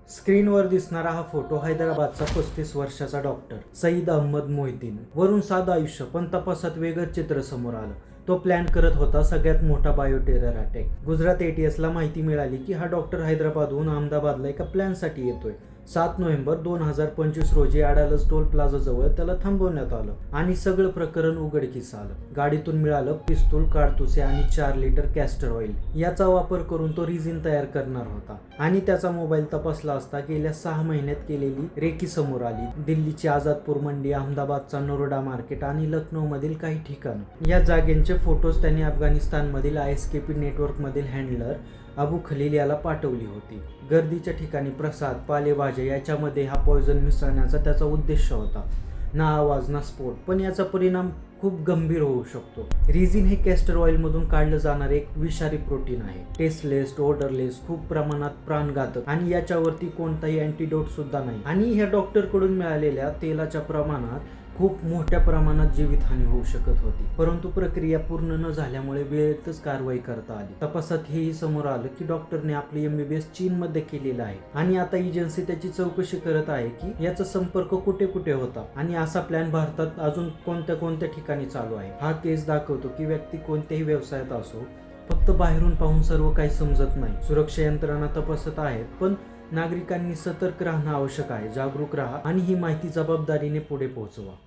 स्क्रीनवर दिसणारा हा फोटो हैदराबादचा 35 वर्षाचा डॉक्टर सईद अहमद मोहिद्दीन. वरून साधं आयुष्य, पण तपासात वेगळंच चित्र समोर आलं. तो प्लॅन करत होता सगळ्यात मोठा बायोटेरर अटॅक. गुजरात ATSला माहिती मिळाली की हा डॉक्टर हैदराबादहून अहमदाबादला एका प्लॅनसाठी येतोय. 7 नोव्हेंबर 2025 रोजी अडालज टोल प्लाझा जवळ त्याला थांबवण्यात आलं आणि सगळं प्रकरण उघडकीस आलं. गाडीतून मिळालं पिस्तूल, काडतुसे आणि 4 लिटर कॅस्टर ऑइल. याचा वापर करून तो रिझिन तयार करणार होता आणि त्याचा मोबाईल तपासला असता गेल्या 6 महिन्यात केलेली रेकी समोर आली. दिल्लीची आझादपूर मंडी, अहमदाबादचा नरोडा मार्केट आणि लखनौमधील काही ठिकाणं. या जागेंचे फोटोज त्यांनी अफगाणिस्तानमधील ISKP नेटवर्कमधील हँडलर अबू खलील याला पाठवली होती. गर्दीच्या ठिकाणी प्रसाद, पालेभाज्या याच्यामध्ये हा पॉयझन मिसळण्याचा त्याचा उद्देश होता. ना आवाज ना स्फोट, पण याचा परिणाम खूप गंभीर होऊ शकतो. रिझिन हे कॅस्टर ऑइलमधून काढलं जाणारे एक विषारी प्रोटीन आहे. टेस्टलेस, ओडरलेस, खूप प्रमाणात प्राणघातक आणि याच्यावरती कोणताही अँटीडोट सुद्धा नाही. आणि ह्या डॉक्टरकडून मिळालेल्या तेलाच्या प्रमाणात खूप मोठ्या प्रमाणात जीवितहानी होऊ शकत होती. परंतु प्रक्रिया पूर्ण न झाल्यामुळे वेळेतच कारवाई करता आली. तपासात हेही समोर आलं की डॉक्टरने आपली MBBS चीनमध्ये केलेला आहे आणि आता एजन्सी त्याची चौकशी करत आहे की याचा संपर्क कुठे कुठे होता आणि असा प्लॅन भारतात अजून कोणत्या कोणत्या ठिकाणी चालू आहे. हा केस दाखवतो की व्यक्ती कोणत्याही व्यवसायात असो, फक्त बाहेरून पाहून सर्व काही समजत नाही. सुरक्षा यंत्रणा तपासत आहेत, पण नागरिकांनी सतर्क राहणं आवश्यक आहे. जागरूक राहा आणि ही माहिती जबाबदारीने पुढे पोहोचवा.